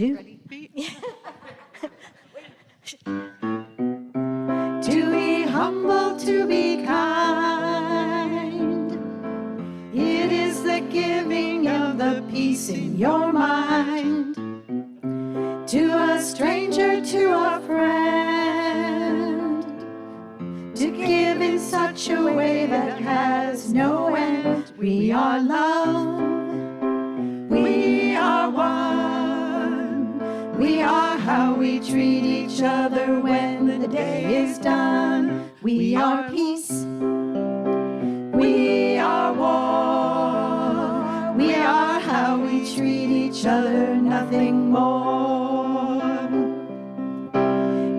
two. To be humble, to be kind. It is the giving of the peace in your mind. To a stranger, to a friend. To give in such a way that has no end. We are love. We are one. We are how we treat each other when the day is done. We are peace. We are war. We are how we treat each other, nothing more.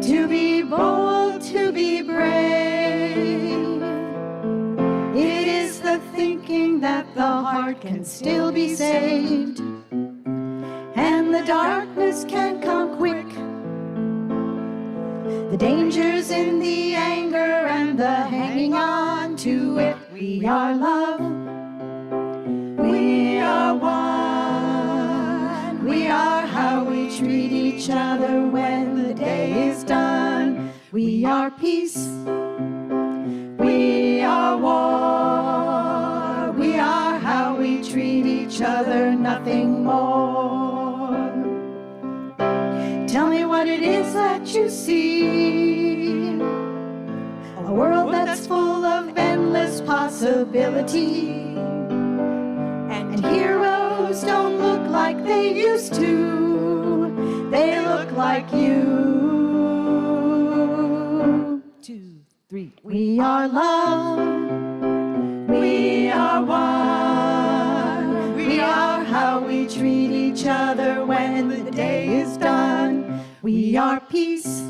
To be bold, to be brave. It is the thinking that the heart can still be saved. And the darkness can come quick. The dangers in the anger and the hanging on to it. We are love. We are one. We are how we treat each other when the day is done. We are peace. We are war. We are how we treat each other, nothing more. Tell me what it is that you see. A world that's full of endless possibility. And heroes don't look like they used to. They look like you. 2, 3. We are love. We are one. We are how we treat each other when the day is done. We are peace.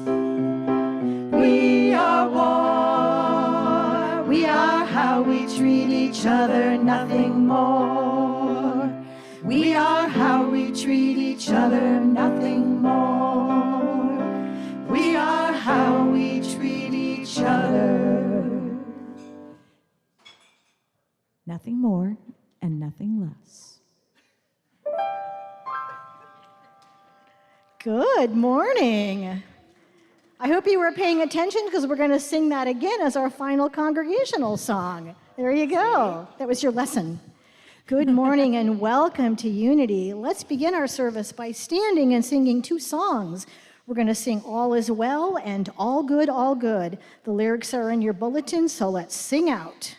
We are war. We are how we treat each other, nothing more. We are how we treat each other, nothing more. We are how we treat each other. Nothing more and nothing less. Good morning. I hope you were paying attention because we're going to sing that again as our final congregational song. There you go. That was your lesson. Good morning and welcome to Unity. Let's begin our service by standing and singing 2 songs. We're going to sing All Is Well and All Good, All Good. The lyrics are in your bulletin, so let's sing out.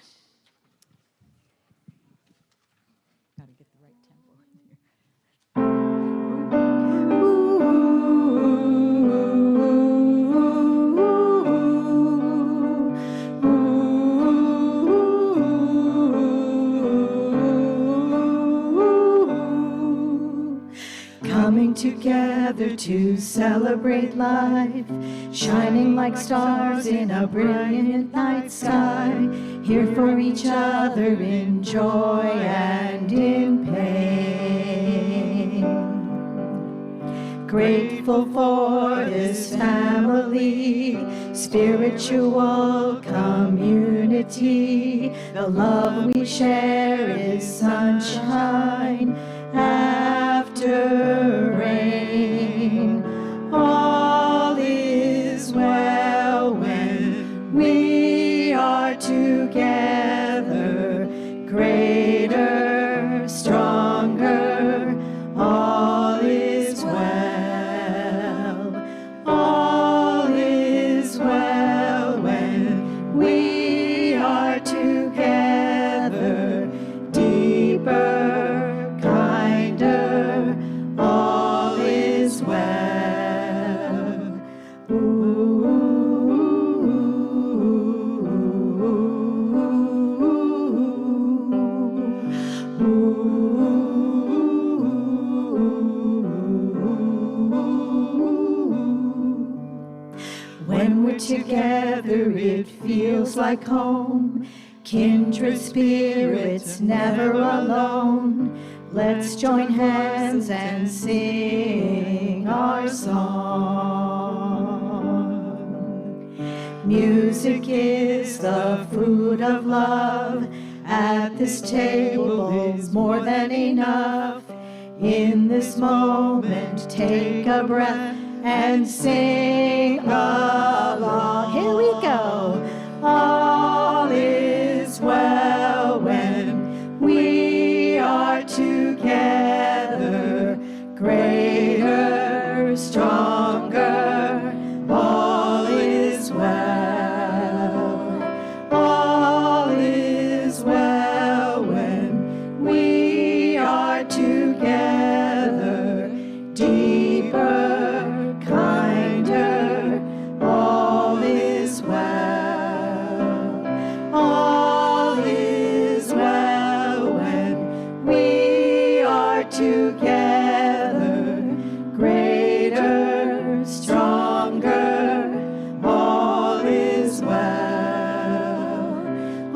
Coming together to celebrate life, shining like stars in a brilliant night sky, here for each other in joy and in pain. Grateful for this family, spiritual community. The love we share is sunshine after rain. All is well when we are together, greater, stronger. All is well. All is well when we are together, deeper. All is well. When we're together, it feels like home. Kindred spirits, never alone. Let's join hands and sing our song. Music is the food of love. At this table is more than enough. In this moment, take a breath and sing along. Here we go. All is well when we are together, greater, stronger. All is well. All is well when we are together, deeper, kinder. All is well. All is well when we are together, greater, stronger. All is well.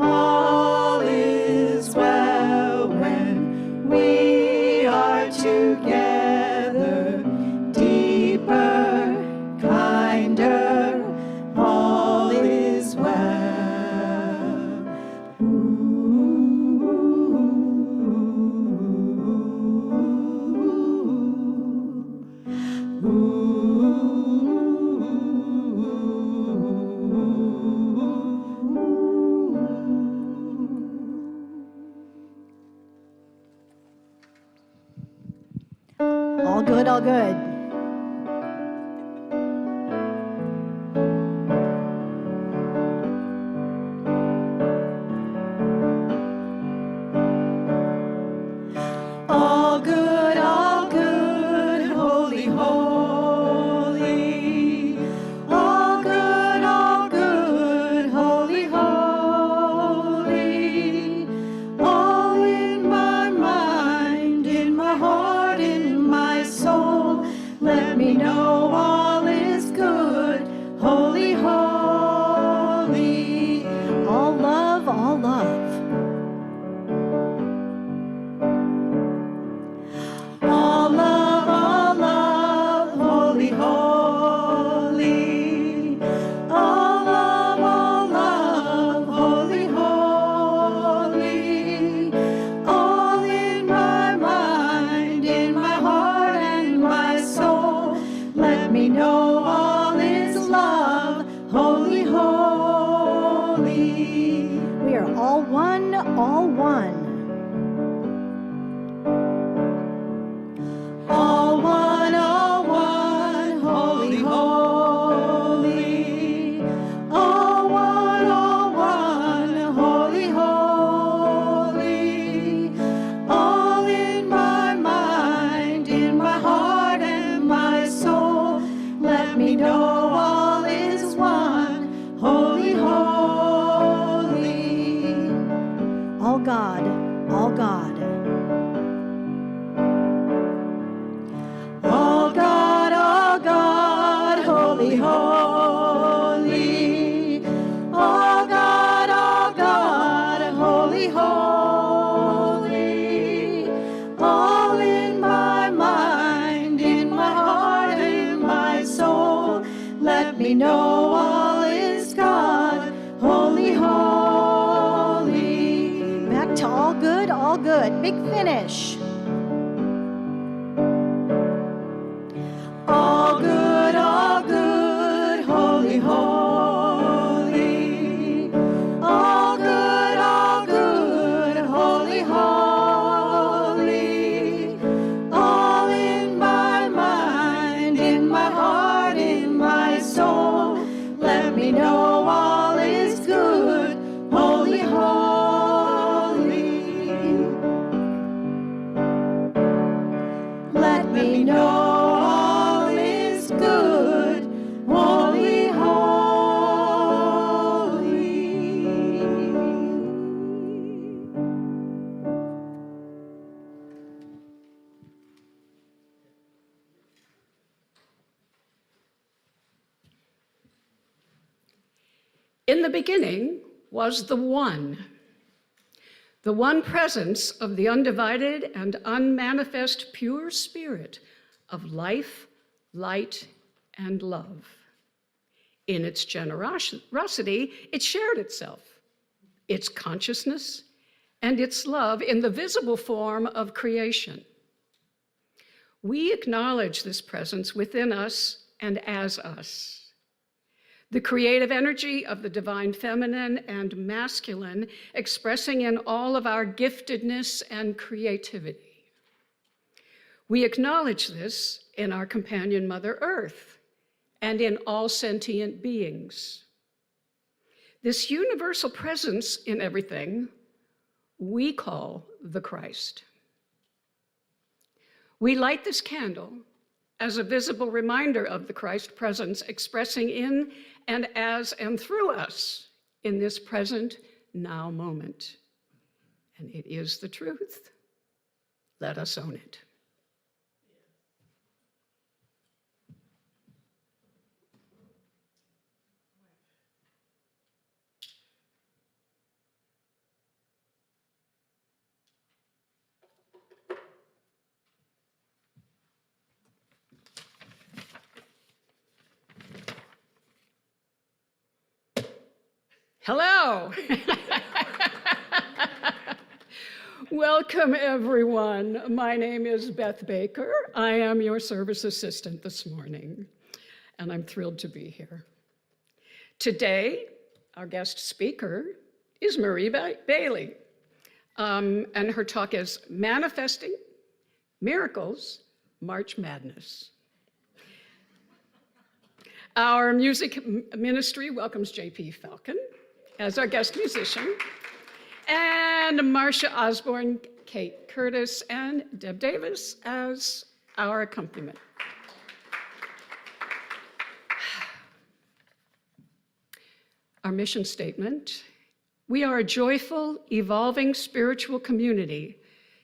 All is well when we are together, deeper, kinder. All is well. All good, all good. All good, holy, holy. All good, holy, holy. All in my mind, in my heart, in my soul. Let me know all is good, holy, holy. All love, all love. All love, holy, holy. All love, holy, holy. All in my mind, in my heart, and my soul. Let me know all is love, holy, holy. We are all one, all one. All one, holy, holy. All one, holy, holy. All in my mind, in my heart, and my soul. Let me know all is one, holy, holy. All God, all God. All God, holy, holy. All God, holy, holy. All in my mind, in my heart, in my soul. Let me know all is God, holy, holy. Back to all good. Big finish. All good, holy, holy. All good, holy, holy. All in my mind, in my heart, in my soul. Let me know all is good, holy, holy. Let me know all is good, holy, holy. In the beginning was the One presence of the undivided and unmanifest pure spirit of life, light, and love. In its generosity, it shared itself, its consciousness, and its love in the visible form of creation. we acknowledge this presence within us and as us. The creative energy of the divine feminine and masculine expressing in all of our giftedness and creativity. We acknowledge this in our companion Mother Earth and in all sentient beings. This universal presence in everything we call the Christ. We light this candle as a visible reminder of the Christ presence expressing in and as and through us in this present now moment. And it is the truth. Let us own it. Hello. Welcome, everyone. My name is Beth Baker. I am your service assistant this morning, and I'm thrilled to be here. Today, our guest speaker is Marie Bailey, and her talk is Manifesting Miracles, March Madness. Our music ministry welcomes J.P. Falcon as our guest musician, and Marcia Osborne, Kate Curtis, and Deb Davis as our accompaniment. Our mission statement: we are a joyful, evolving spiritual community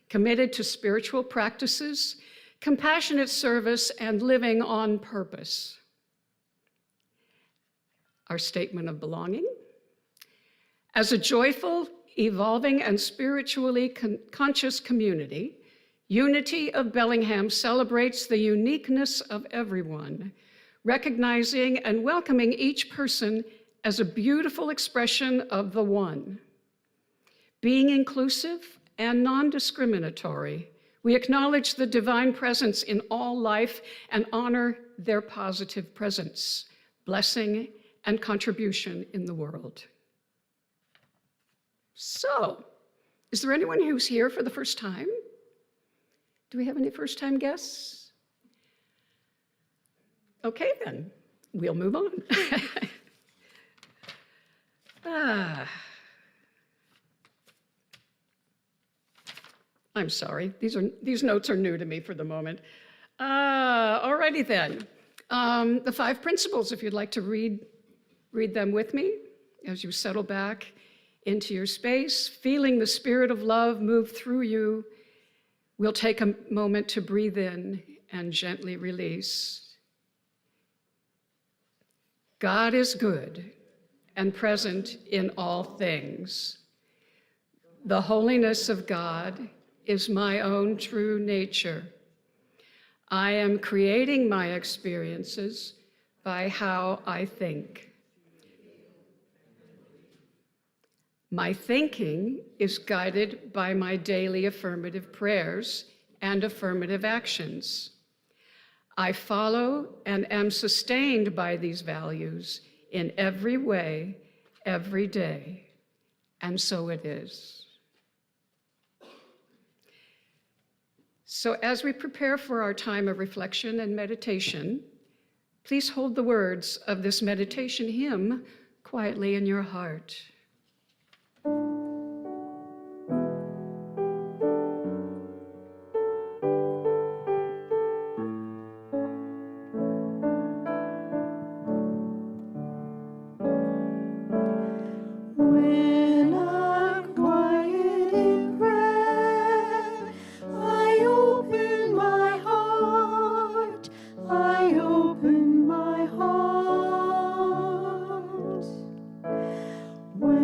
committed to spiritual practices, compassionate service, and living on purpose. Our statement of belonging: as a joyful, evolving, and spiritually conscious community, Unity of Bellingham celebrates the uniqueness of everyone, recognizing and welcoming each person as a beautiful expression of the one. Being inclusive and non-discriminatory, we acknowledge the divine presence in all life and honor their positive presence, blessing, and contribution in the world. So, is there anyone who's here for the first time? Do we have any first-time guests? Okay, then, we'll move on. I'm sorry, these notes are new to me for the moment. Alrighty then. The 5 principles, if you'd like to read them with me as you settle back into your space, feeling the spirit of love move through you. We'll take a moment to breathe in and gently release. God is good and present in all things. The holiness of God is my own true nature. I am creating my experiences by how I think. My thinking is guided by my daily affirmative prayers and affirmative actions. I follow and am sustained by these values in every way, every day, and so it is. So as we prepare for our time of reflection and meditation, please hold the words of this meditation hymn quietly in your heart. When I'm quiet in prayer, I open my heart, I open my heart. When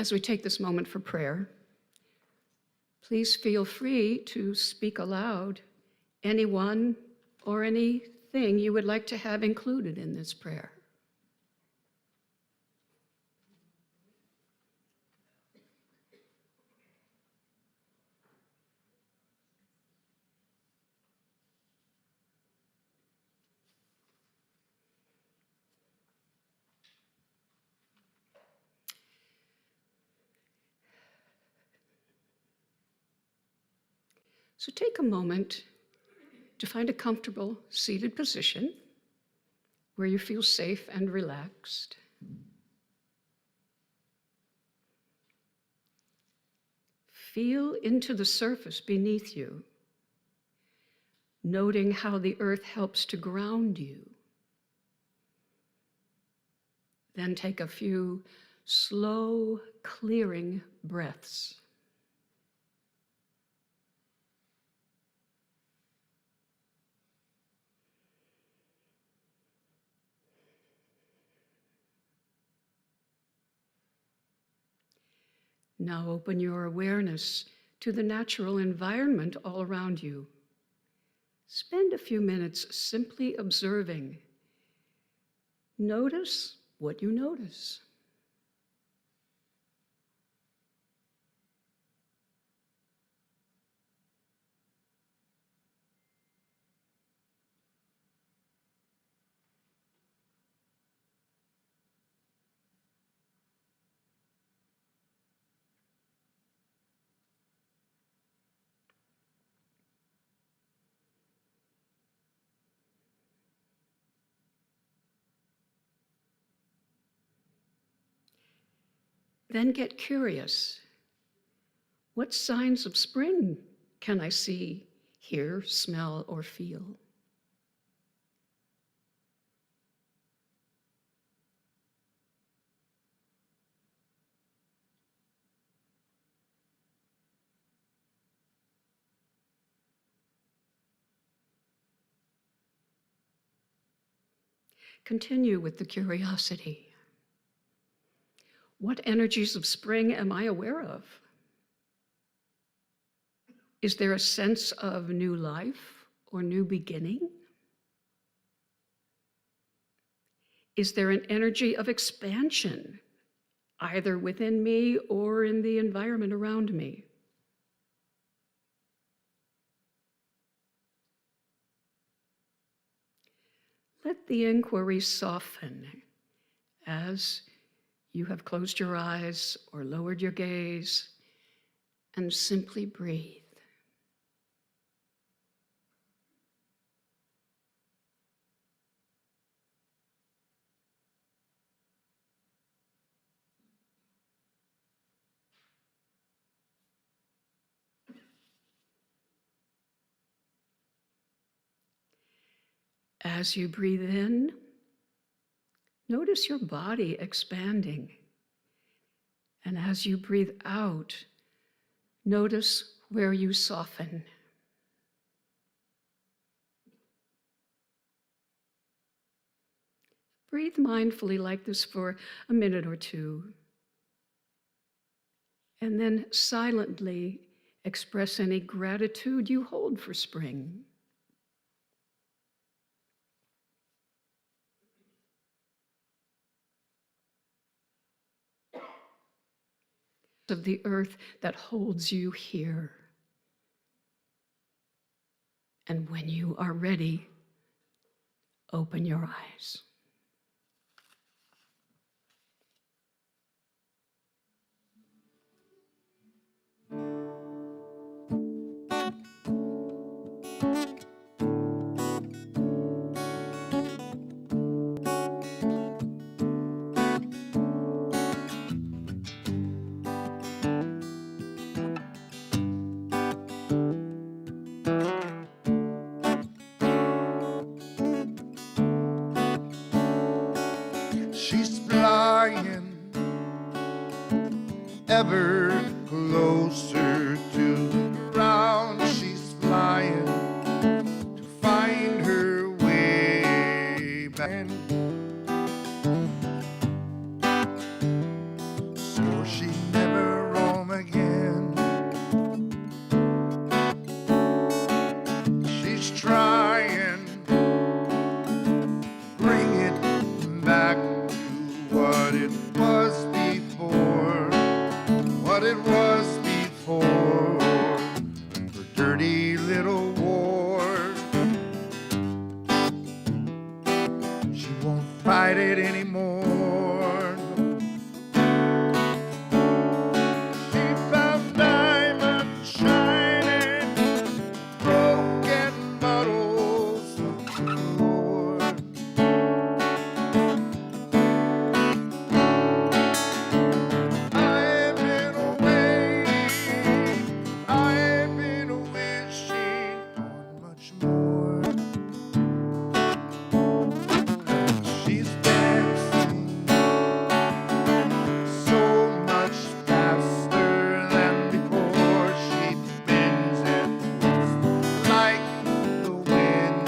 As we take this moment for prayer, please feel free to speak aloud anyone or anything you would like to have included in this prayer. So take a moment to find a comfortable seated position where you feel safe and relaxed. Feel into the surface beneath you, noting how the earth helps to ground you. Then take a few slow, clearing breaths. Now open your awareness to the natural environment all around you. Spend a few minutes simply observing. Notice what you notice. Then get curious. What signs of spring can I see, hear, smell, or feel? Continue with the curiosity. What energies of spring am I aware of? Is there a sense of new life or new beginning? Is there an energy of expansion, either within me or in the environment around me? Let the inquiry soften as you have closed your eyes or lowered your gaze and simply breathe. As you breathe in, notice your body expanding. And as you breathe out, notice where you soften. Breathe mindfully like this for a minute or two. And then silently express any gratitude you hold for spring. Of the earth that holds you here. And when you are ready, open your eyes. dirty little war. She won't fight it anymore. She found diamonds shining, broken bottles on the floor. I've been waiting, I've been wishing on much more. She's dancing so much faster than before. She bends it like the wind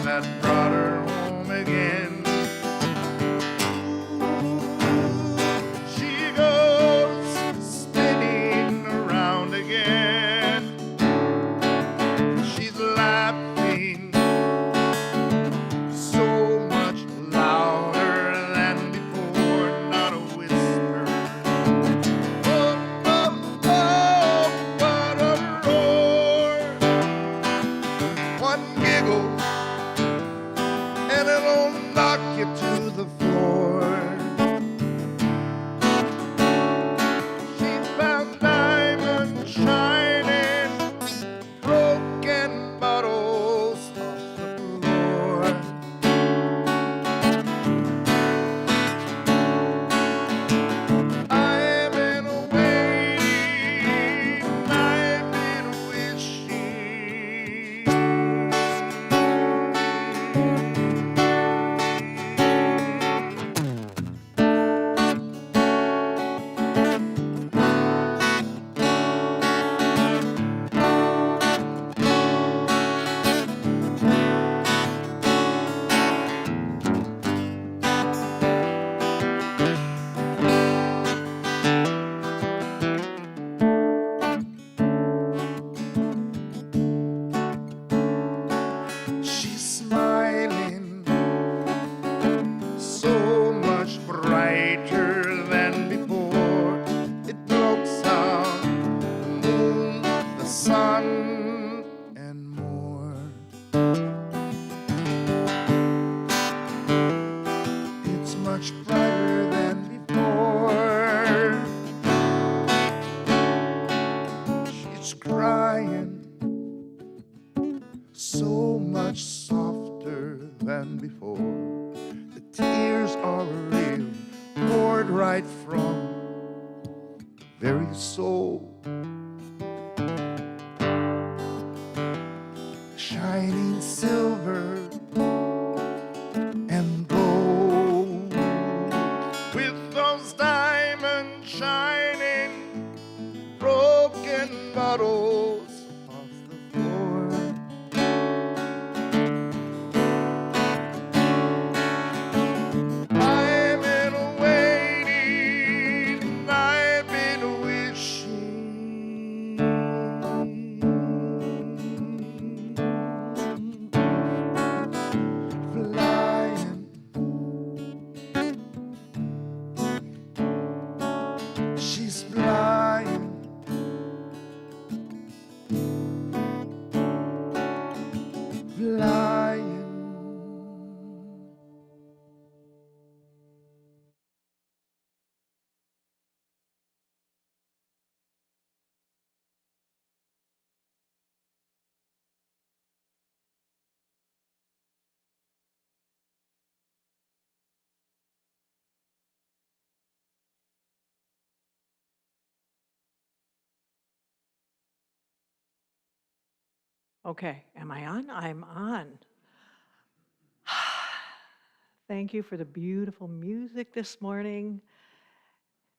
that brought her home again. She goes spinning around again. She's laughing so much louder than before, not a whisper. Oh, oh, oh, what a roar! One giggle and it'll knock you to the floor. She found diamonds shining, broken bottles on the floor. I've been waiting, I've been wishing. She's smiling so much brighter than before. It blocks out the moon, the sun, and more. It's much brighter than before. She's crying so much softer than before. The tears are real, poured right from the very soul. Shining silver and gold, with those diamonds shining, broken bottles off the floor. I've been waiting, I've been wishing. Flying, she's flying. Flying. Okay, am I on? I'm on. Thank you for the beautiful music this morning.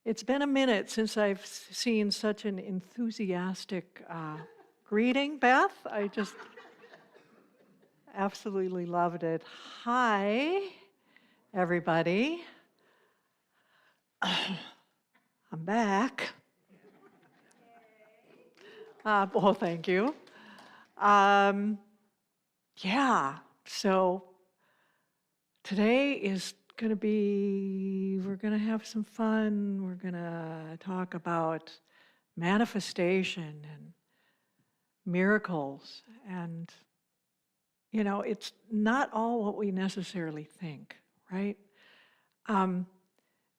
It's been a minute since I've seen such an enthusiastic greeting, Beth. I just absolutely loved it. Hi, everybody. I'm back. Well, thank you. Yeah, so today is going to be, we're going to have some fun. We're going to talk about manifestation and miracles, and it's not all what we necessarily think, right? Um,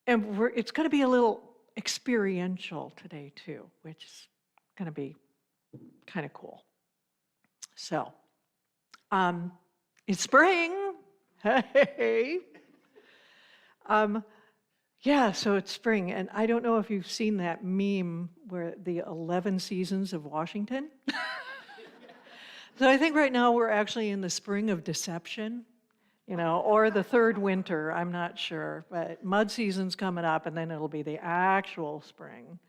and it's going to be a little experiential today too, which is going to be kind of cool. So, it's spring. Hey. Yeah, so it's spring, and I don't know if you've seen that meme where the 11 seasons of Washington. So I think right now we're actually in the spring of deception, or the third winter, I'm not sure. But mud season's coming up, and then it'll be the actual spring.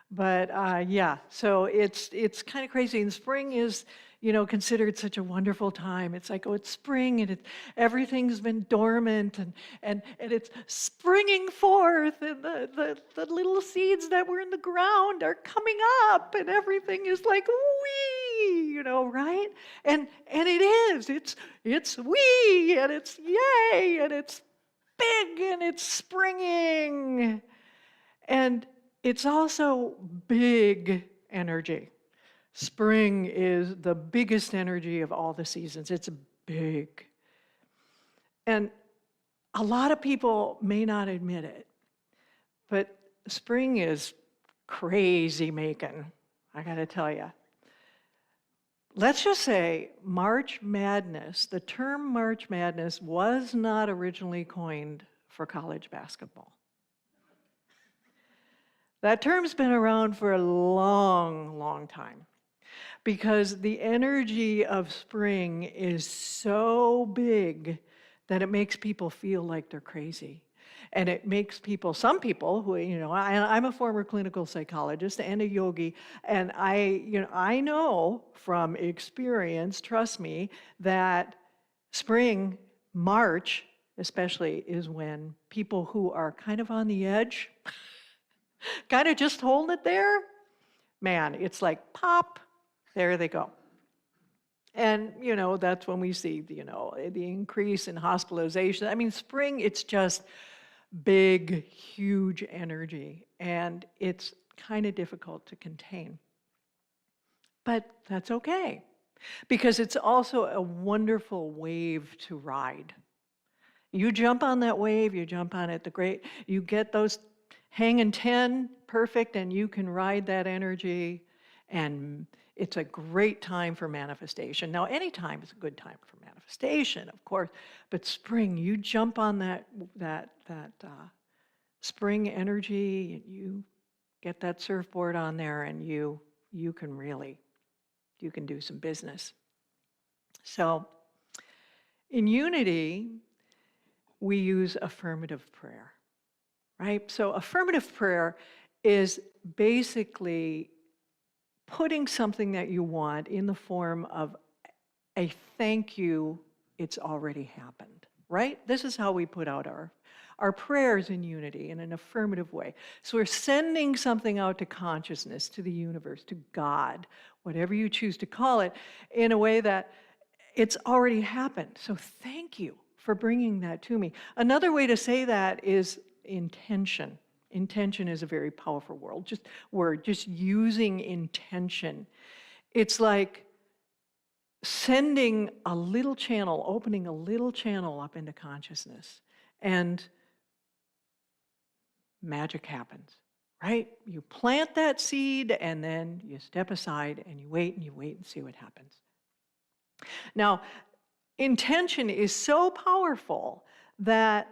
But yeah, so it's kind of crazy. And spring is, considered such a wonderful time. It's like, oh, it's spring, and everything's been dormant, and it's springing forth, and the little seeds that were in the ground are coming up, and everything is like, wee, right? And it is. It's wee, and it's yay, and it's big, and it's springing. And it's also big energy. Spring is the biggest energy of all the seasons. It's big. And a lot of people may not admit it, but spring is crazy making, I gotta tell you. Let's just say March Madness, the term March Madness was not originally coined for college basketball. That term's been around for a long, long time because the energy of spring is so big that it makes people feel like they're crazy. And it makes some people who, I'm a former clinical psychologist and a yogi, and I know from experience, trust me, that spring, March especially, is when people who are kind of on the edge, kind of just holding it there, man, it's like pop, there they go. And, that's when we see, the increase in hospitalization. I mean, spring, it's just big, huge energy, and it's kind of difficult to contain. But that's okay, because it's also a wonderful wave to ride. You jump on that wave, you jump on it, you get those hanging 10, perfect, and you can ride that energy, and it's a great time for manifestation. Now, any time is a good time for manifestation, of course, but spring, you jump on that spring energy, and you get that surfboard on there, and you can do some business. So, in Unity, we use affirmative prayer. Right? So affirmative prayer is basically putting something that you want in the form of a thank you, it's already happened, right? This is how we put out our prayers in Unity in an affirmative way. So we're sending something out to consciousness, to the universe, to God, whatever you choose to call it, in a way that it's already happened. So thank you for bringing that to me. Another way to say that is intention. Intention is a very powerful word, just using intention. It's like sending a little channel, opening a little channel up into consciousness, and magic happens, right? You plant that seed, and then you step aside, and you wait and see what happens. Now, intention is so powerful that,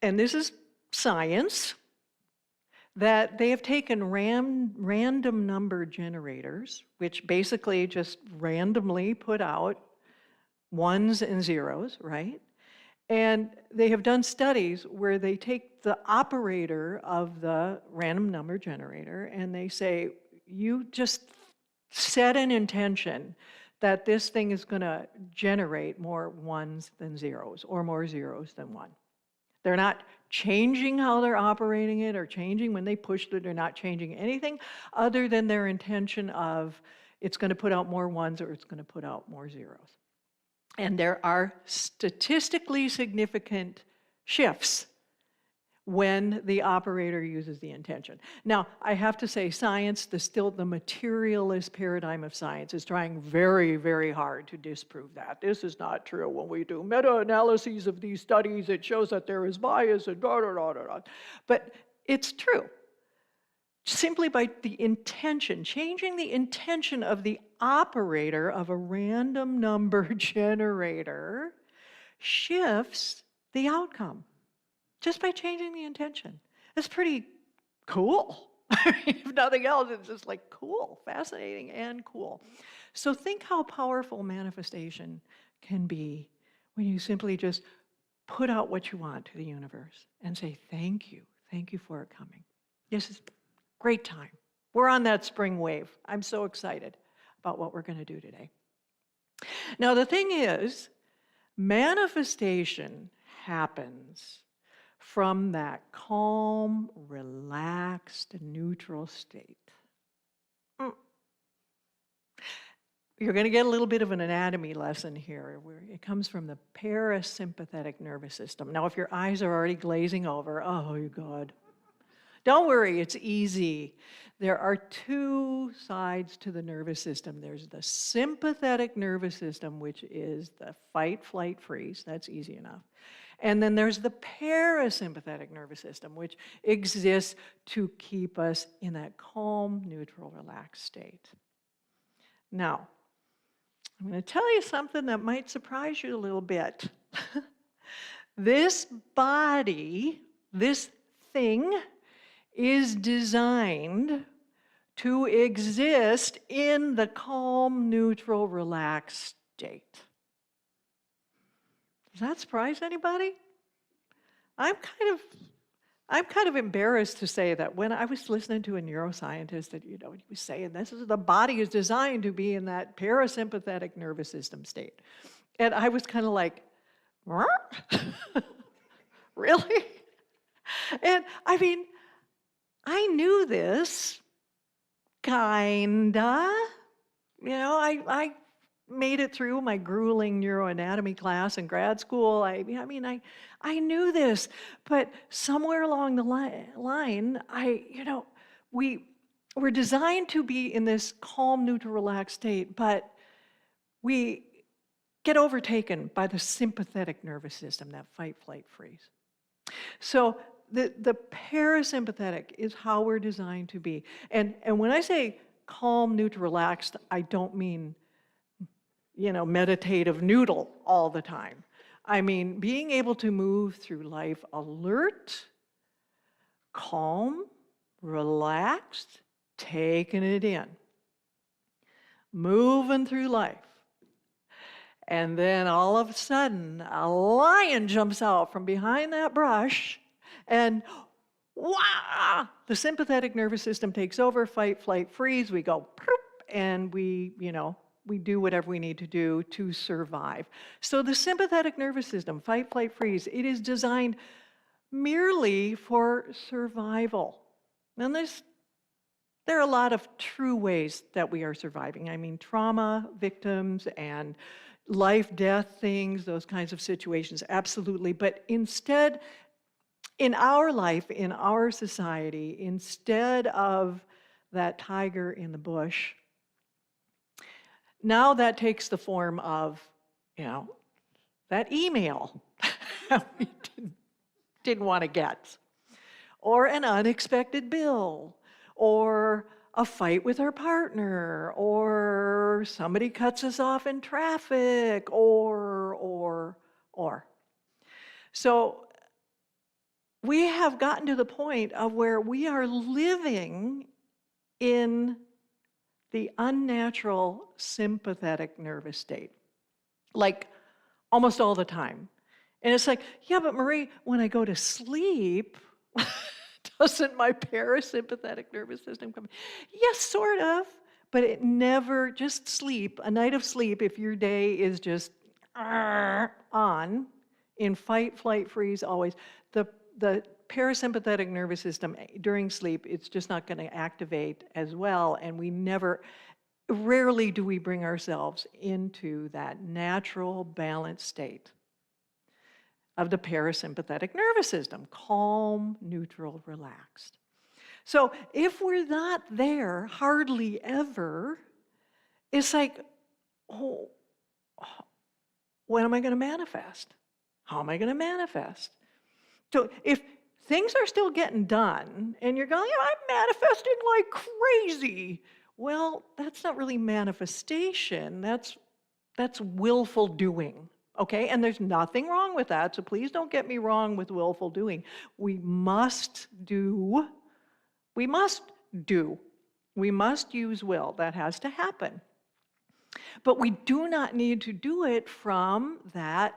and this is science, that they have taken random number generators, which basically just randomly put out ones and zeros, right? And they have done studies where they take the operator of the random number generator and they say, you just set an intention that this thing is going to generate more ones than zeros, or more zeros than one. They're not changing how they're operating it or changing when they pushed it. They're not changing anything other than their intention of it's going to put out more ones or it's going to put out more zeros. And there are statistically significant shifts when the operator uses the intention. Now, I have to say, science, the materialist paradigm of science is trying very, very hard to disprove that. This is not true. When we do meta-analyses of these studies, it shows that there is bias and da da da da da. But it's true. Simply by the intention, changing the intention of the operator of a random number generator shifts the outcome. Just by changing the intention. It's pretty cool. If nothing else, it's just like cool, fascinating and cool. So think how powerful manifestation can be when you simply just put out what you want to the universe and say, thank you for it coming. This is a great time. We're on that spring wave. I'm so excited about what we're going to do today. Now, the thing is, manifestation happens from that calm, relaxed, neutral state. You're going to get a little bit of an anatomy lesson here. Where it comes from the parasympathetic nervous system. Now, if your eyes are already glazing over, oh, God. Don't worry, it's easy. There are two sides to the nervous system. There's the sympathetic nervous system, which is the fight, flight, freeze. That's easy enough. And then there's the parasympathetic nervous system, which exists to keep us in that calm, neutral, relaxed state. Now, I'm going to tell you something that might surprise you a little bit. This body, this thing, is designed to exist in the calm, neutral, relaxed state. Does that surprise anybody? I'm kind of embarrassed to say that when I was listening to a neuroscientist that, he was saying the body is designed to be in that parasympathetic nervous system state. And I was kind of like, really? And I mean, I knew this, kinda. I made it through my grueling neuroanatomy class in grad school. I knew this, but somewhere along the line, we're designed to be in this calm, neutral, relaxed state, but we get overtaken by the sympathetic nervous system, that fight, flight, freeze. So the parasympathetic is how we're designed to be. And when I say calm, neutral, relaxed, I don't mean meditative noodle all the time. I mean, being able to move through life alert, calm, relaxed, taking it in, moving through life. And then all of a sudden, a lion jumps out from behind that brush, and wah! The sympathetic nervous system takes over, fight, flight, freeze. We go, and we do whatever we need to do to survive. So the sympathetic nervous system, fight, flight, freeze, it is designed merely for survival. And there are a lot of true ways that we are surviving. I mean, trauma victims and life, death things, those kinds of situations, absolutely. But instead, in our life, in our society, instead of that tiger in the bush, now that takes the form of, that email we didn't want to get, or an unexpected bill, or a fight with our partner, or somebody cuts us off in traffic, or. So we have gotten to the point of where we are living in the unnatural sympathetic nervous state, like almost all the time. And it's like, yeah, but Marie, when I go to sleep, doesn't my parasympathetic nervous system come in? Yes, sort of, but it never, just sleep, a night of sleep, if your day is just on, in fight, flight, freeze, always, the parasympathetic nervous system during sleep, it's just not going to activate as well, and rarely do we bring ourselves into that natural balanced state. of the parasympathetic nervous system. Calm, neutral, relaxed. So if we're not there hardly ever, it's like, oh, when am I going to manifest? How am I going to manifest? So if things are still getting done and you're going, I'm manifesting like crazy. Well, that's not really manifestation. That's willful doing. Okay? And there's nothing wrong with that. So please don't get me wrong with willful doing. We must do. We must use will. That has to happen. But we do not need to do it from that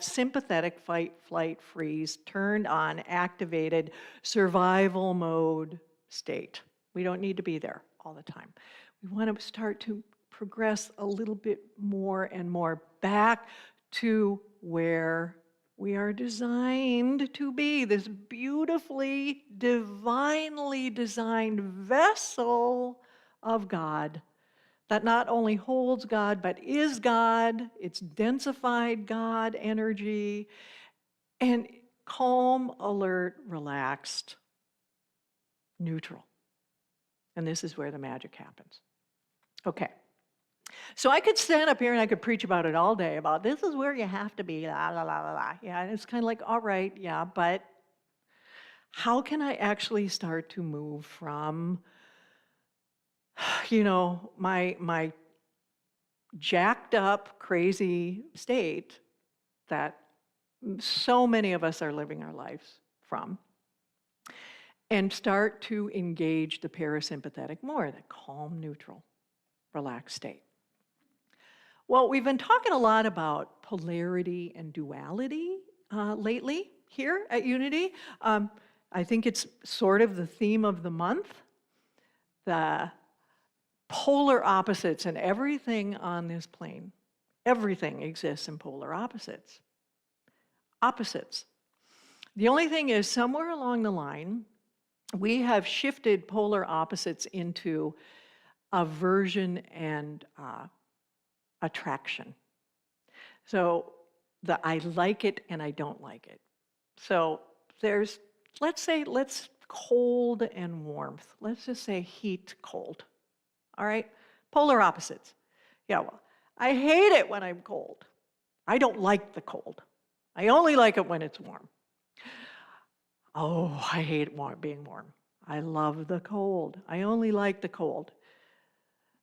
sympathetic fight, flight, freeze, turned on, activated survival mode state. We don't need to be there all the time. We want to start to progress a little bit more and more back to where we are designed to be, this beautifully, divinely designed vessel of God that not only holds God, but is God. It's densified God energy, and calm, alert, relaxed, neutral. And this is where the magic happens. Okay. So I could stand up here and I could preach about it all day, about this is where you have to be, la, la, la, la, la. Yeah, and it's kind of like, all right, yeah, but how can I actually start to move from, my jacked up, crazy state that so many of us are living our lives from, and start to engage the parasympathetic more, the calm, neutral, relaxed state? Well, we've been talking a lot about polarity and duality lately here at Unity. I think it's sort of the theme of the month. The polar opposites, and everything on this plane, everything exists in polar opposites. Opposites. The only thing is, somewhere along the line, we have shifted polar opposites into aversion and attraction. So I like it and I don't like it. So there's, let's cold and warmth. Let's just say heat, cold. All right? Polar opposites. Yeah, well, I hate it when I'm cold. I don't like the cold. I only like it when it's warm. Oh, I hate being warm. I love the cold. I only like the cold.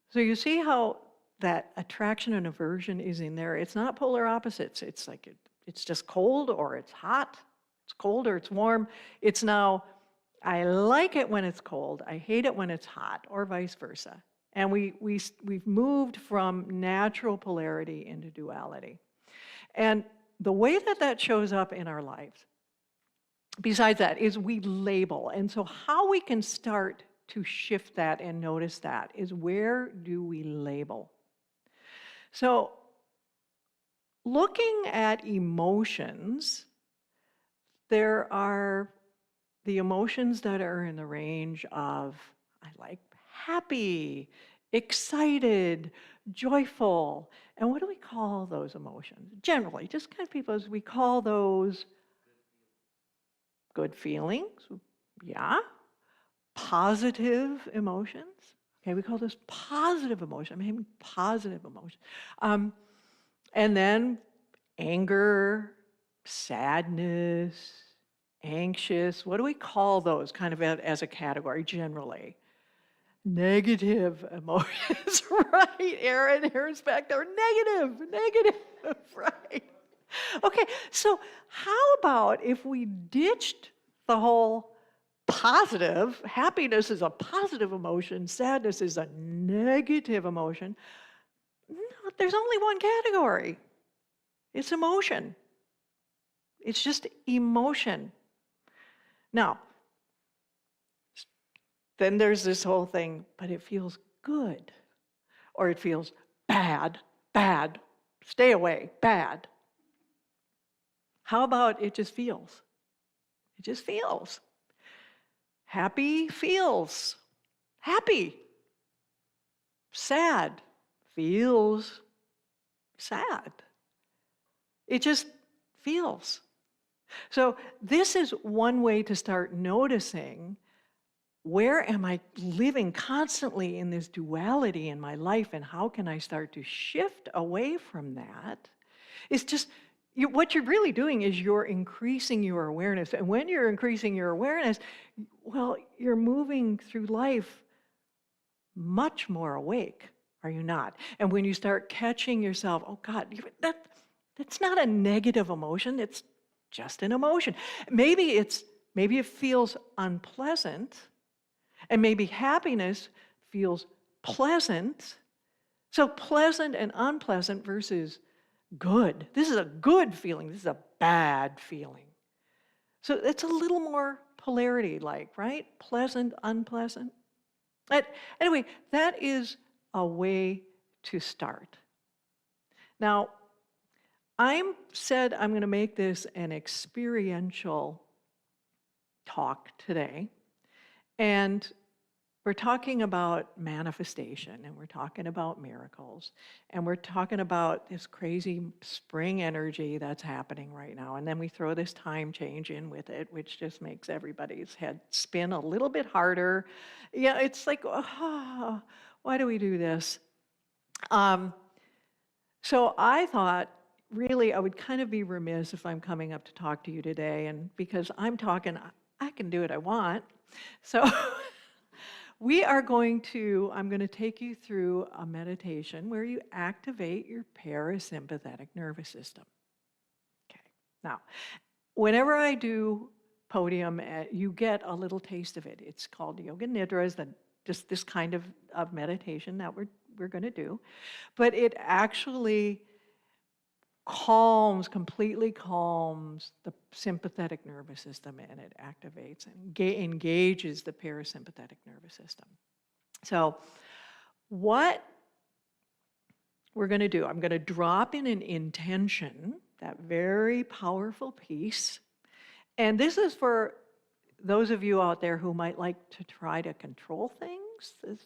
So you see how that attraction and aversion is in there? It's not polar opposites. It's like it's just cold or it's hot. It's cold or it's warm. It's now, I like it when it's cold. I hate it when it's hot, or vice versa. And we've moved from natural polarity into duality. And the way that shows up in our lives, besides that, is we label. And so how we can start to shift that and notice that is, where do we label? So looking at emotions, there are the emotions that are in the range of, I like happy, excited, joyful. And what do we call those emotions? Generally, just kind of people, we call those good feelings. Yeah. Positive emotions. Okay, we call this positive emotion. I'm having positive emotion. And then anger, sadness, anxious. What do we call those kind of as a category generally? Negative emotions, right? Aaron's back there. Negative, right? Okay, so how about if we ditched the whole positive? Happiness is a positive emotion, sadness is a negative emotion. No, there's only one category. It's emotion. It's just emotion. Now, then there's this whole thing, but it feels good, or it feels bad, stay away, bad. How about it just feels? It just feels. Happy feels happy. Sad feels sad. It just feels. So this is one way to start noticing, where am I living constantly in this duality in my life, and how can I start to shift away from that? It's just, what you're really doing is you're increasing your awareness. And when you're increasing your awareness, well, you're moving through life much more awake, are you not? And when you start catching yourself, oh God, that's not a negative emotion, it's just an emotion. Maybe it feels unpleasant, and maybe happiness feels pleasant. So pleasant and unpleasant versus good. This is a good feeling, this is a bad feeling. So it's a little more polarity like, right? Pleasant, unpleasant. But anyway, that is a way to start. Now, I'm going to make this an experiential talk today. And we're talking about manifestation, and we're talking about miracles, and we're talking about this crazy spring energy that's happening right now. And then we throw this time change in with it, which just makes everybody's head spin a little bit harder. Yeah, it's like, oh, why do we do this? So I thought, really, I would kind of be remiss if I'm coming up to talk to you today, and because I'm talking, I can do what I want. So I'm going to take you through a meditation where you activate your parasympathetic nervous system. Okay. Now, whenever I do podium, you get a little taste of it. It's called Yoga Nidra, just this kind of meditation that we're going to do. But it actually completely calms the sympathetic nervous system, and it activates and engages the parasympathetic nervous system. So what we're going to do, I'm going to drop in an intention, that very powerful piece. And this is for those of you out there who might like to try to control things. Is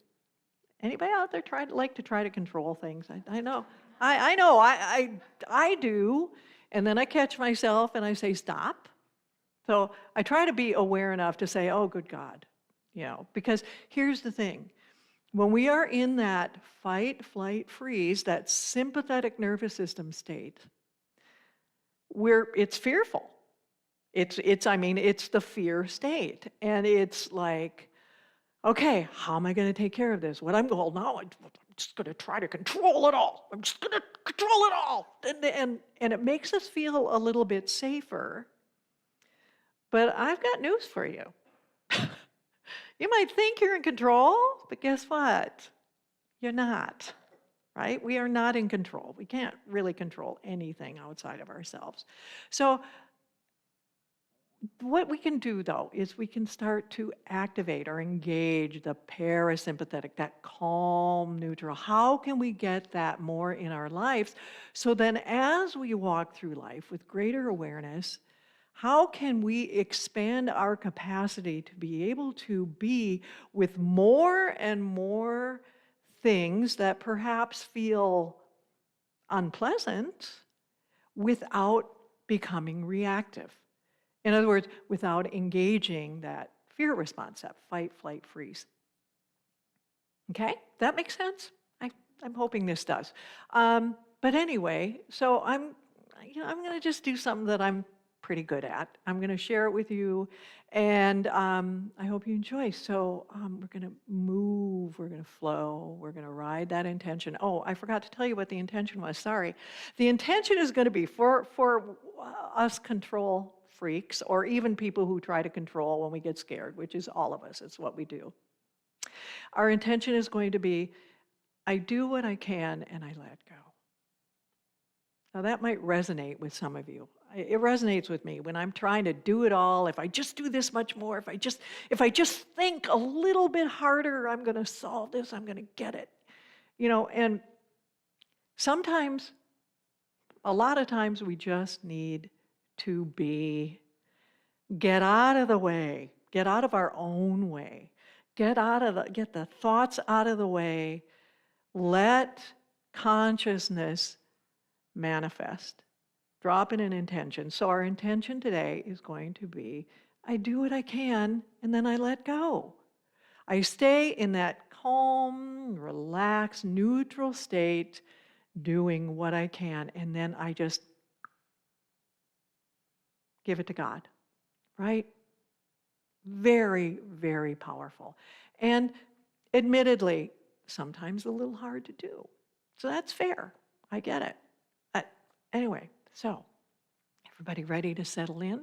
anybody out there like to try to control things? I know. I do, and then I catch myself and I say, stop. So I try to be aware enough to say, oh, good God, because here's the thing. When we are in that fight, flight, freeze, that sympathetic nervous system state, it's fearful. It's the fear state. And it's like, okay, how am I going to take care of this? I'm just going to try to control it all. I'm just going to control it all. And it makes us feel a little bit safer. But I've got news for you. You might think you're in control, but guess what? You're not, right? We are not in control. We can't really control anything outside of ourselves. So what we can do, though, is we can start to activate or engage the parasympathetic, that calm, neutral. How can we get that more in our lives? So then as we walk through life with greater awareness, how can we expand our capacity to be able to be with more and more things that perhaps feel unpleasant without becoming reactive? In other words, without engaging that fear response, that fight, flight, freeze. Okay, that makes sense? I'm hoping this does. But anyway, so I'm going to just do something that I'm pretty good at. I'm going to share it with you, and I hope you enjoy. So we're going to move, we're going to flow, we're going to ride that intention. Oh, I forgot to tell you what the intention was. Sorry. The intention is going to be for us control freaks, or even people who try to control when we get scared, which is all of us. It's what we do. Our intention is going to be, I do what I can and I let go. Now that might resonate with some of you. It resonates with me when I'm trying to do it all. If I just do this much more, if I just think a little bit harder, I'm going to solve this, I'm going to get it. And sometimes, a lot of times, we just need to get out of the way, get out of our own way, get the thoughts out of the way, let consciousness manifest. drop in an intention. So our intention today is going to be, I do what I can, and then I let go. I stay in that calm, relaxed, neutral state, doing what I can, and then I just give it to God, right? Very, very powerful. And admittedly, sometimes a little hard to do. So that's fair. I get it. Anyway, so everybody ready to settle in?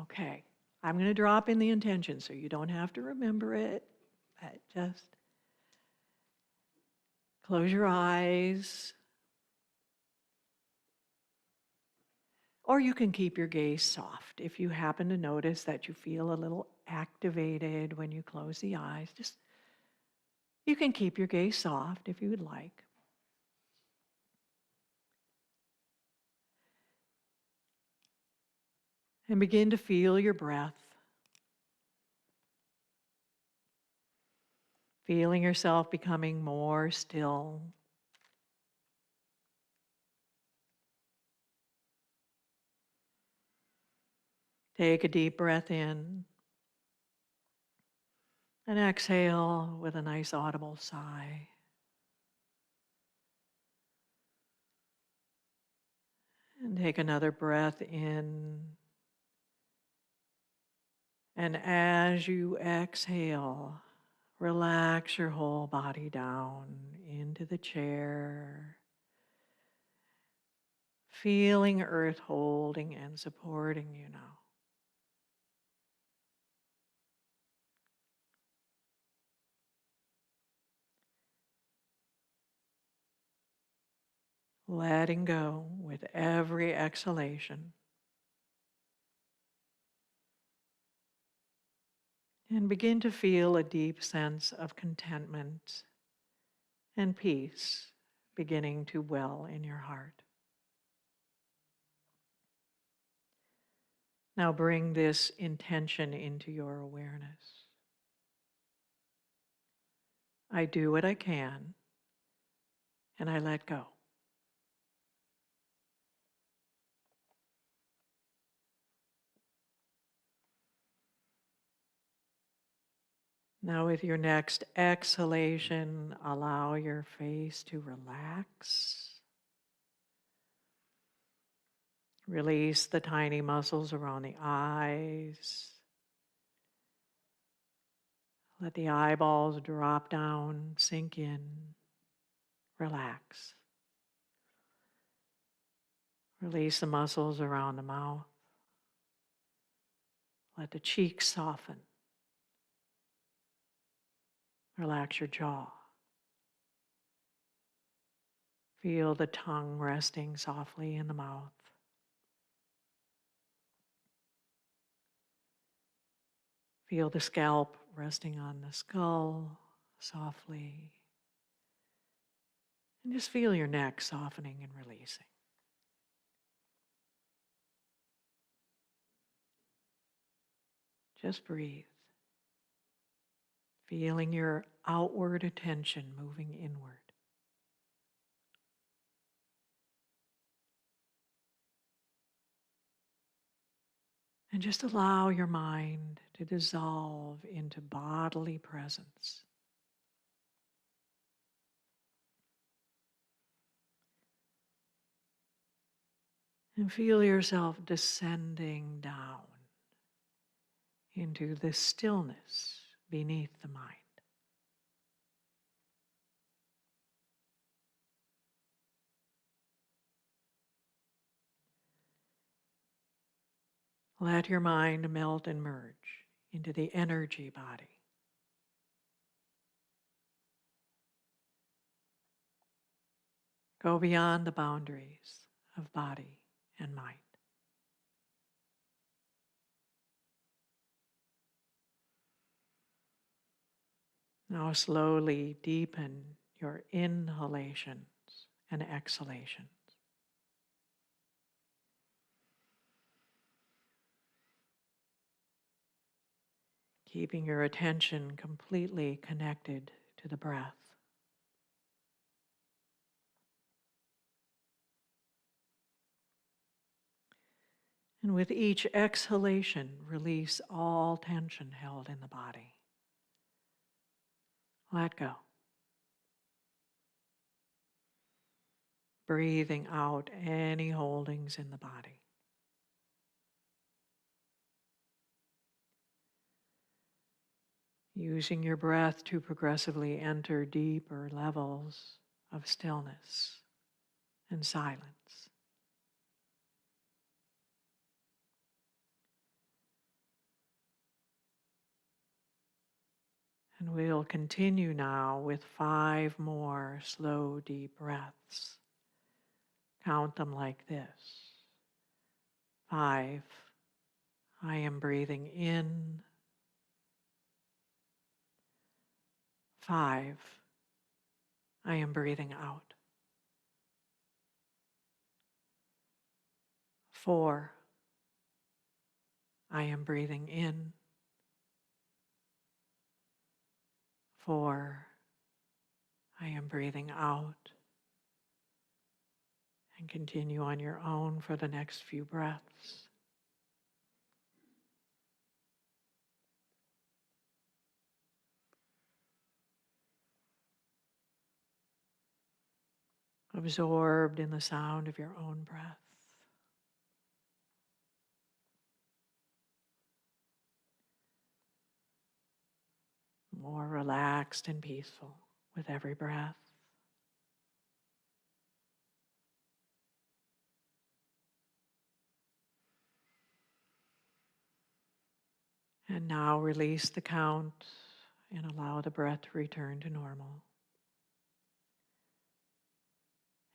Okay. I'm going to drop in the intention so you don't have to remember it. Just close your eyes. Or you can keep your gaze soft. If you happen to notice that you feel a little activated when you close the eyes, you can keep your gaze soft if you would like. And begin to feel your breath. Feeling yourself becoming more still. Take a deep breath in and exhale with a nice audible sigh. And take another breath in. And as you exhale, relax your whole body down into the chair, feeling earth holding and supporting you now. Letting go with every exhalation. And begin to feel a deep sense of contentment and peace beginning to well in your heart. Now bring this intention into your awareness. I do what I can, and I let go. Now with your next exhalation, allow your face to relax. Release the tiny muscles around the eyes. Let the eyeballs drop down, sink in, relax. Release the muscles around the mouth. Let the cheeks soften. Relax your jaw. Feel the tongue resting softly in the mouth. Feel the scalp resting on the skull softly. And just feel your neck softening and releasing. Just breathe. Feeling your outward attention moving inward. And just allow your mind to dissolve into bodily presence. And feel yourself descending down into the stillness beneath the mind. Let your mind melt and merge into the energy body. Go beyond the boundaries of body and mind. Now slowly deepen your inhalations and exhalations. Keeping your attention completely connected to the breath. And with each exhalation, release all tension held in the body. Let go. Breathing out any holdings in the body. Using your breath to progressively enter deeper levels of stillness and silence. And we'll continue now with 5 more slow, deep breaths. Count them like this. 5, I am breathing in. 5, I am breathing out. 4, I am breathing in. 4, I am breathing out. And continue on your own for the next few breaths. Absorbed in the sound of your own breath. More relaxed and peaceful with every breath. And now release the count and allow the breath to return to normal.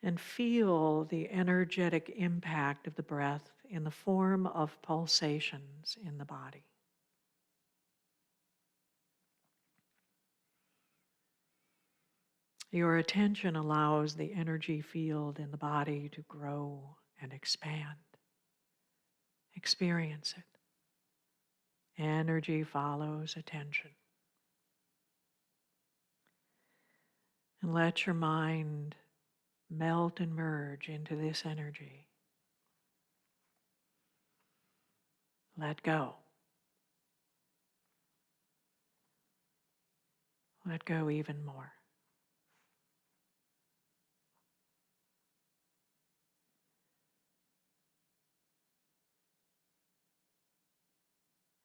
And feel the energetic impact of the breath in the form of pulsations in the body. Your attention allows the energy field in the body to grow and expand. Experience it. Energy follows attention. And let your mind melt and merge into this energy. Let go. Let go even more.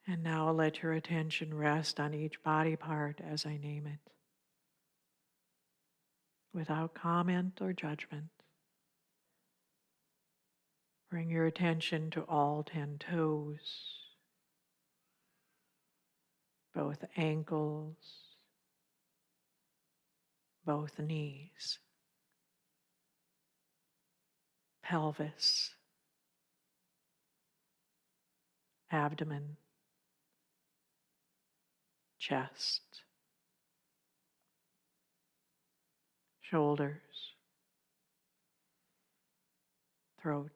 And now let your attention rest on each body part as I name it, without comment or judgment. Bring your attention to all 10 toes, both ankles, both knees, pelvis, abdomen, chest, shoulders, throat,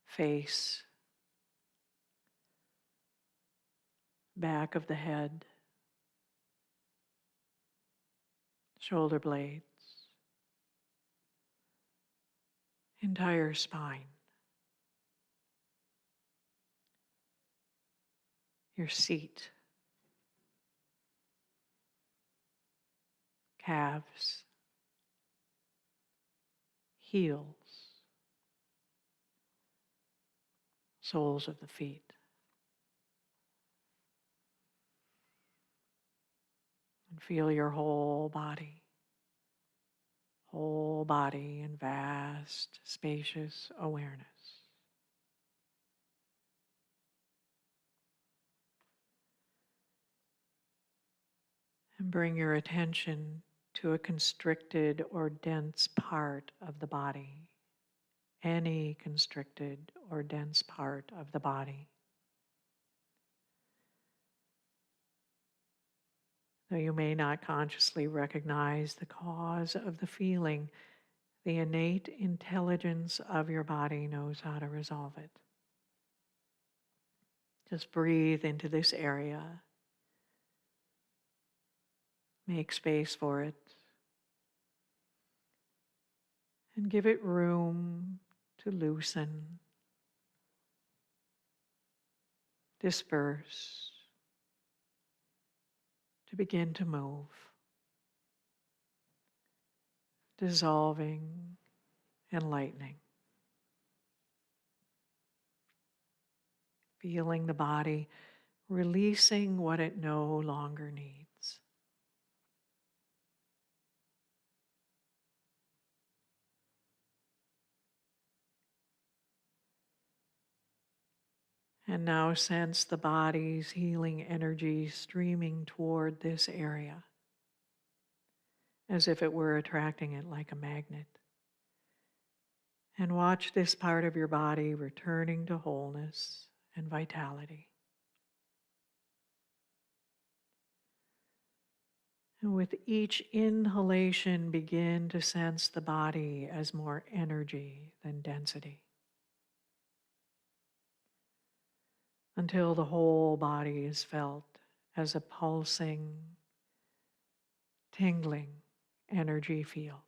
face, back of the head, shoulder blades, entire spine, your seat, calves, heels, soles of the feet. And feel your whole body in vast, spacious awareness. And bring your attention to a constricted or dense part of the body, any constricted or dense part of the body. Though you may not consciously recognize the cause of the feeling, the innate intelligence of your body knows how to resolve it. Just breathe into this area. Make space for it. And give it room to loosen, disperse, to begin to move, dissolving and lightening. Feeling the body releasing what it no longer needs. And now sense the body's healing energy streaming toward this area, as if it were attracting it like a magnet. And watch this part of your body returning to wholeness and vitality. And with each inhalation, begin to sense the body as more energy than density, until the whole body is felt as a pulsing, tingling energy field.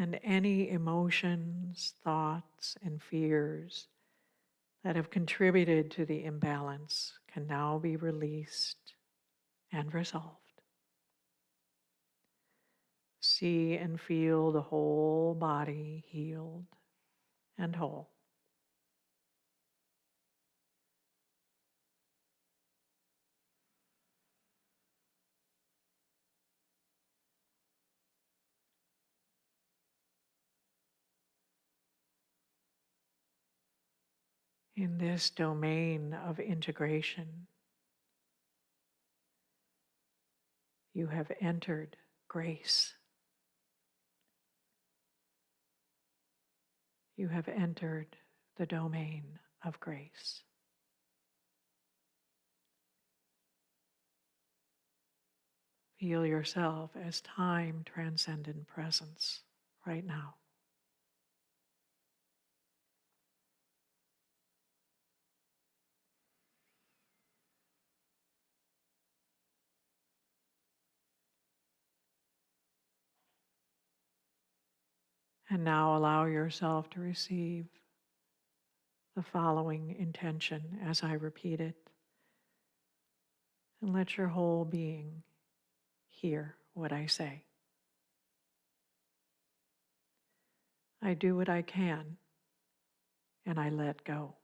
And any emotions, thoughts, and fears that have contributed to the imbalance can now be released and resolved. See and feel the whole body healed and whole. In this domain of integration, you have entered grace. You have entered the domain of grace. Feel yourself as time transcendent presence right now. And now allow yourself to receive the following intention as I repeat it. And let your whole being hear what I say. I do what I can, and I let go.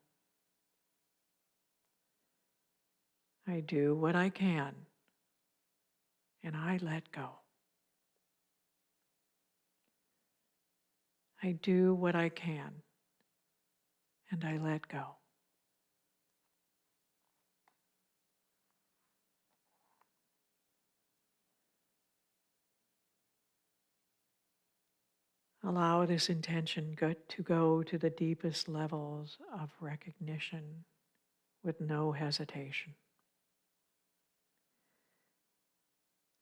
I do what I can, and I let go. I do what I can, and I let go. Allow this intention to go to the deepest levels of recognition with no hesitation.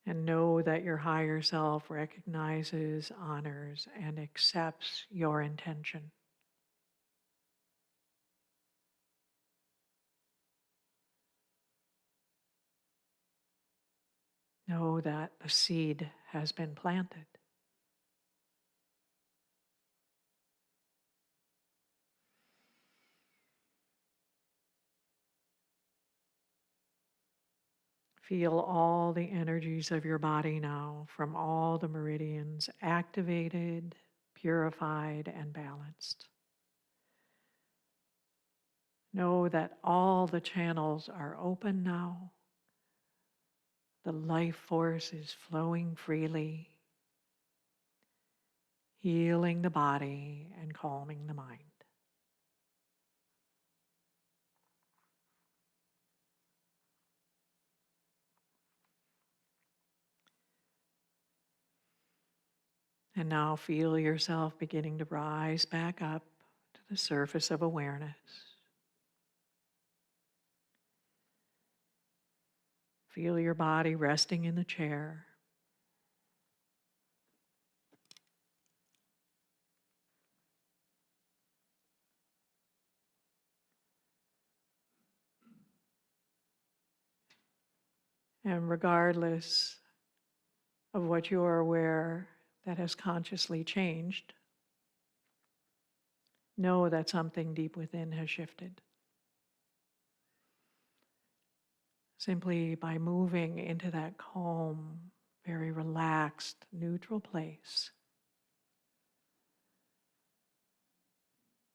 And know that your higher self recognizes, honors, and accepts your intention. Know that the seed has been planted. Feel all the energies of your body now from all the meridians activated, purified, and balanced. Know that all the channels are open now. The life force is flowing freely, healing the body and calming the mind. And now feel yourself beginning to rise back up to the surface of awareness. Feel your body resting in the chair. And regardless of what you are aware that has consciously changed, know that something deep within has shifted. Simply by moving into that calm, very relaxed, neutral place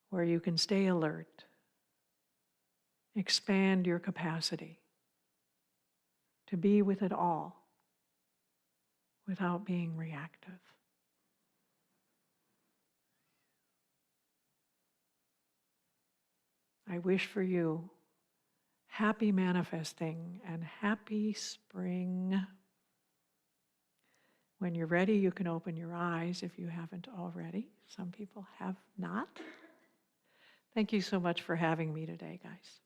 where you can stay alert, expand your capacity to be with it all without being reactive. I wish for you happy manifesting and happy spring. When you're ready, you can open your eyes if you haven't already. Some people have not. Thank you so much for having me today, guys.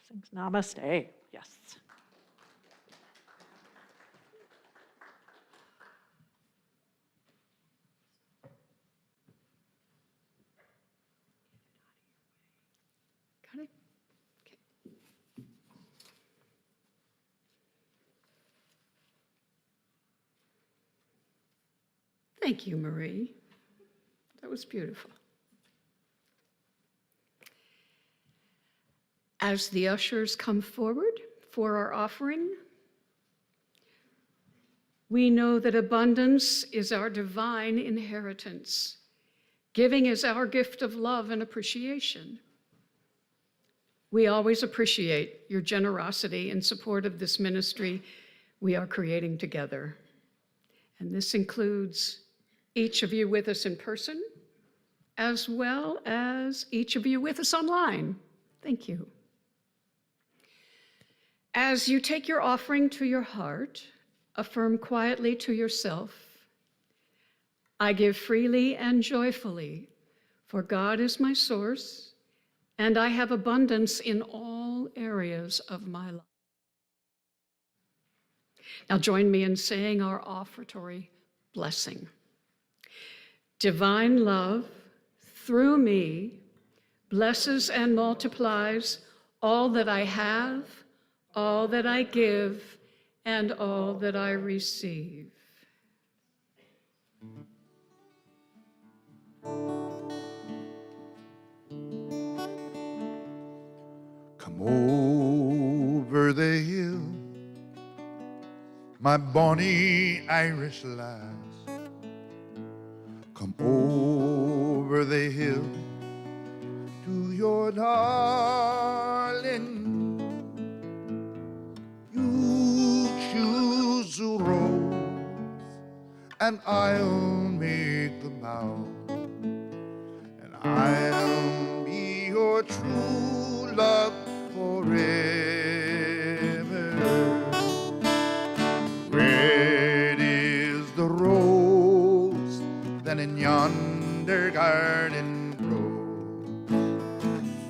Blessings. Namaste. Yes. Got it? Okay. Thank you, Marie. That was beautiful. As the ushers come forward for our offering, we know that abundance is our divine inheritance. Giving is our gift of love and appreciation. We always appreciate your generosity in support of this ministry we are creating together. And this includes each of you with us in person, as well as each of you with us online. Thank you. As you take your offering to your heart, affirm quietly to yourself, I give freely and joyfully, for God is my source, and I have abundance in all areas of my life. Now join me in saying our offertory blessing. Divine love, through me, blesses and multiplies all that I have, all that I give, and all that I receive. Come over the hill, my bonny Irish lass. Come over the hill to your darling. You choose a rose, and I'll make the bow, and I'll be your true love forever. Red is the rose that in yonder garden grows.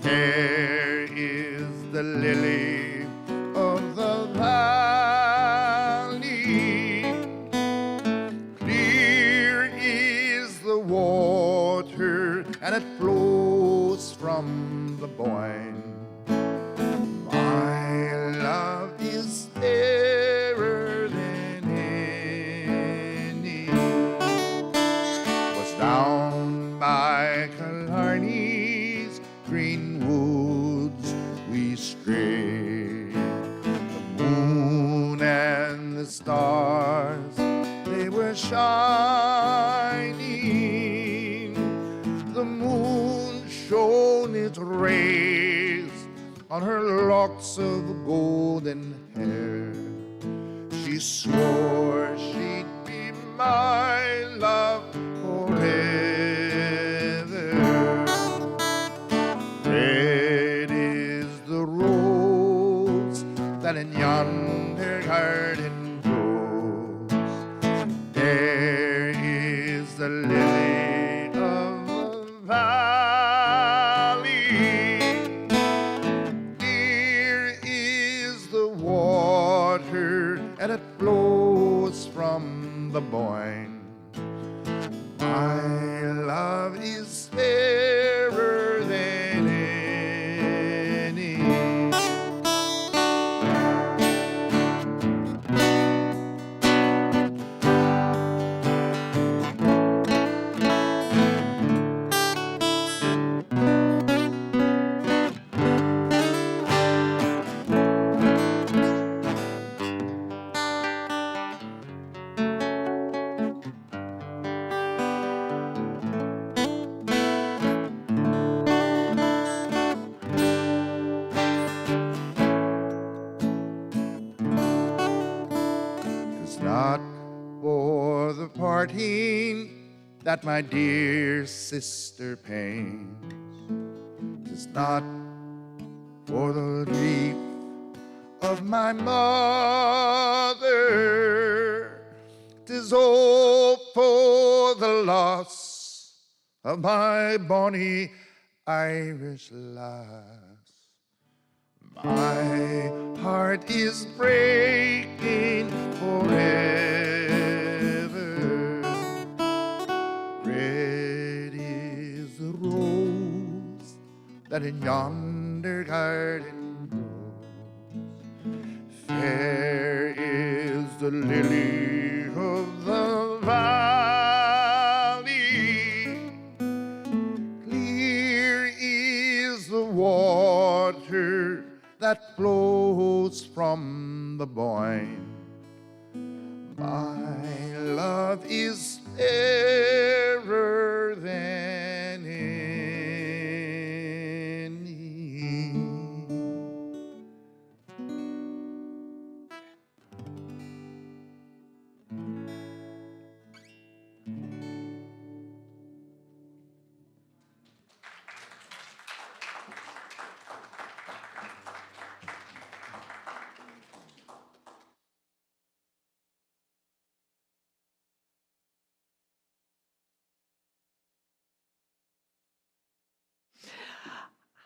Fair is the lily of the valley. Clear is the water, and it flows from the boyne. My love is fairer than any. Was down by Killarney's green woods we strayed. The moon and the stars, they were shining. The moon shone its rays on her locks of golden hair. She swore she'd be my love forever. Red is the rose that in yonder garden grows. There is the lily of the valley. Near is the water, and it flows from the boyne. not for the parting that my dear sister pains. 'Tis not for the grief of my mother. 'Tis all for the loss of my bonny Irish lass. My heart is breaking forever. Red is the rose that in yonder garden grows. Fair is the lily of the valley. Clear is the water that flows from the Boyne. My love is fairer than any.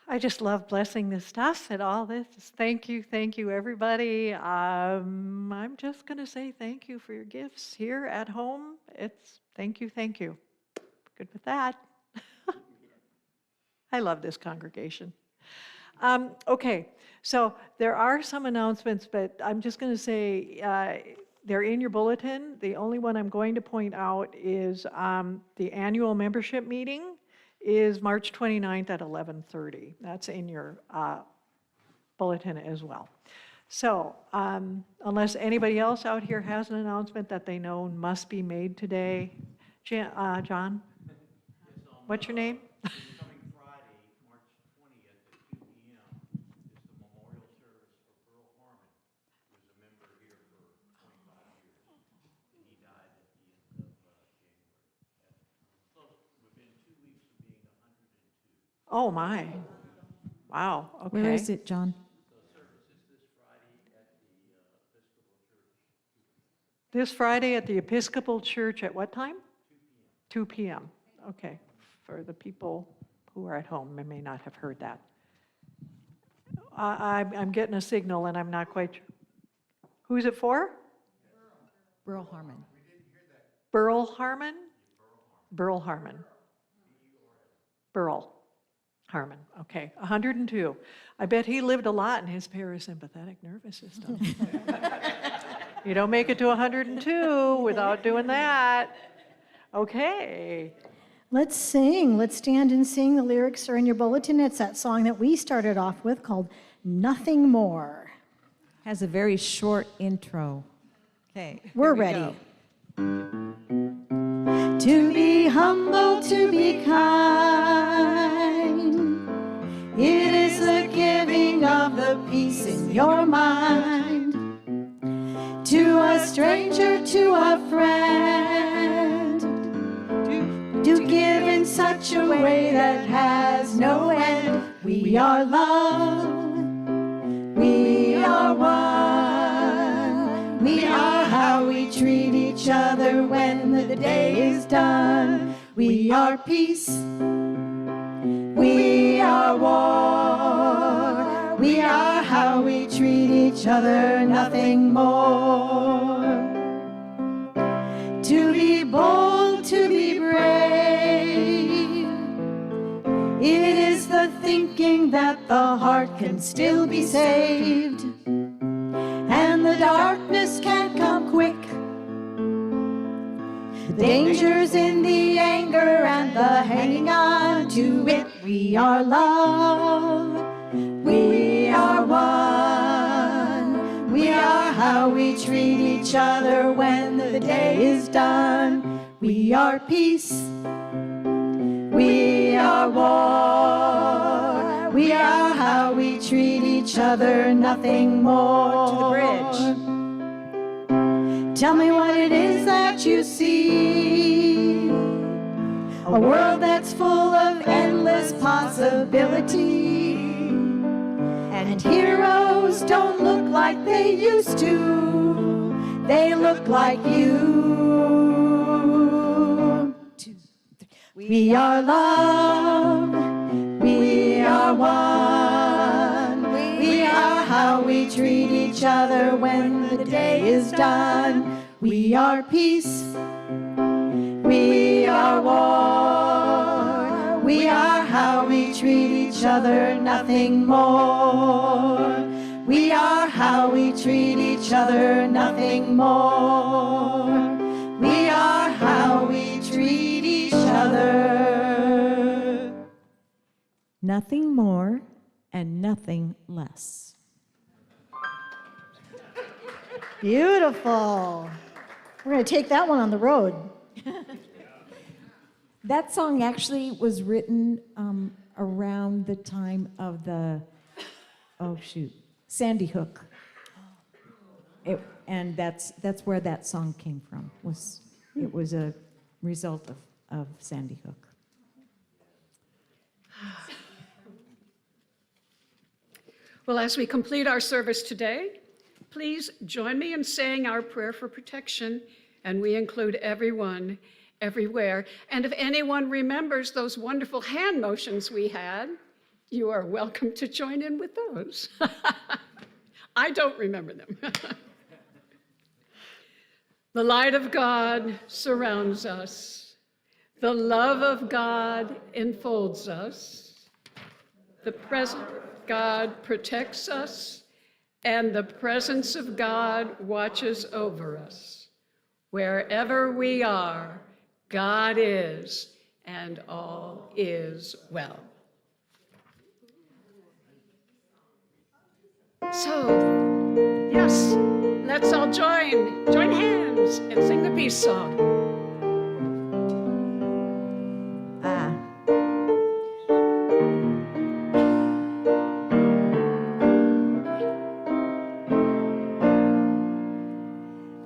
I just love blessing this stuff and all this. Thank you, everybody. I'm just going to say thank you for your gifts here at home. It's thank you. Good with that. I love this congregation. Okay, so there are some announcements, but I'm just going to say they're in your bulletin. The only one I'm going to point out is the annual membership meeting is March 29th at 11:30. That's in your bulletin as well. So unless anybody else out here has an announcement that they know must be made today, John, what's your name? Coming Friday, March 20th at 2 p.m. is the memorial service for Pearl Harmon, who was a member here for 25 years. And he died at the end of January. Close, within 2 weeks of being 102. Oh, my. Wow, okay. Where is it, John? The service is this Friday at the Episcopal Church. This Friday at the Episcopal Church at what time? 2 p.m. Okay, for the people who are at home and may not have heard that. I'm getting a signal and I'm not quite sure. Who's it for? Burl Harmon. Burl Harmon? Burl Harmon. Burl Harmon, okay, 102. I bet he lived a lot in his parasympathetic nervous system. You don't make it to 102 without doing that. Okay. Let's sing. Let's stand and sing. The lyrics are in your bulletin. It's that song that we started off with called Nothing More. Has a very short intro. Okay. We're ready. To be humble, to be kind. It is the giving of the peace in your mind. To a stranger, to a friend. To give in such a way that has no end. We are love. We are one. We are how we treat each other when the day is done. We are peace. We are war. We are how we treat each other, nothing more. To be bold, to be brave. It is the thinking that the heart can still be saved. And the darkness can't come quick. The dangers in the anger and the hanging on to it. We are love. We are one. We are how we treat each other when the day is done. We are peace. We are war. We are how we treat each other, nothing more. To the bridge. Tell me what it is that you see. A world that's full of endless possibility. And heroes don't look like they used to. They look like you. We are love. We are one. We are how we treat each other when the day is done. We are peace. We are war. We are how we treat each other, nothing more. We are how we treat each other, nothing more. We are how we treat each other. Nothing more and nothing less. Beautiful. We're going to take that one on the road. That song actually was written around the time of the, Sandy Hook. And that's where that song came from. It was a result of Sandy Hook. Well, as we complete our service today, please join me in saying our prayer for protection, and we include everyone, everywhere. And if anyone remembers those wonderful hand motions we had, you are welcome to join in with those. I don't remember them. The light of God surrounds us. The love of God enfolds us. The presence of God protects us, and the presence of God watches over us. Wherever we are, God is, and all is well. So, yes, let's all join hands and sing the peace song.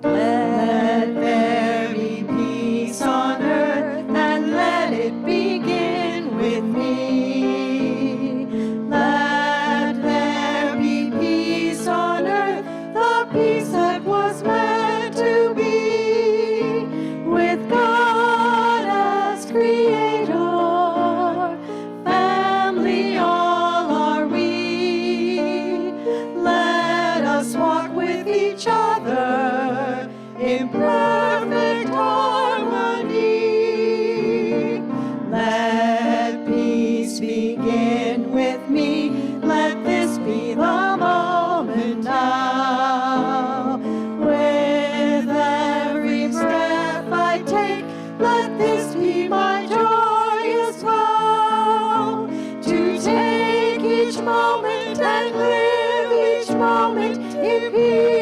Let there be peace on earth, and let it begin with me. Let there be peace on earth, the peace that was meant to be, with God as creator, family all are we. Let us walk with each other in perfect harmony. Let peace begin with me. Let this be the moment now. With every breath I take, let this be my joyous vow. To take each moment and live each moment in peace.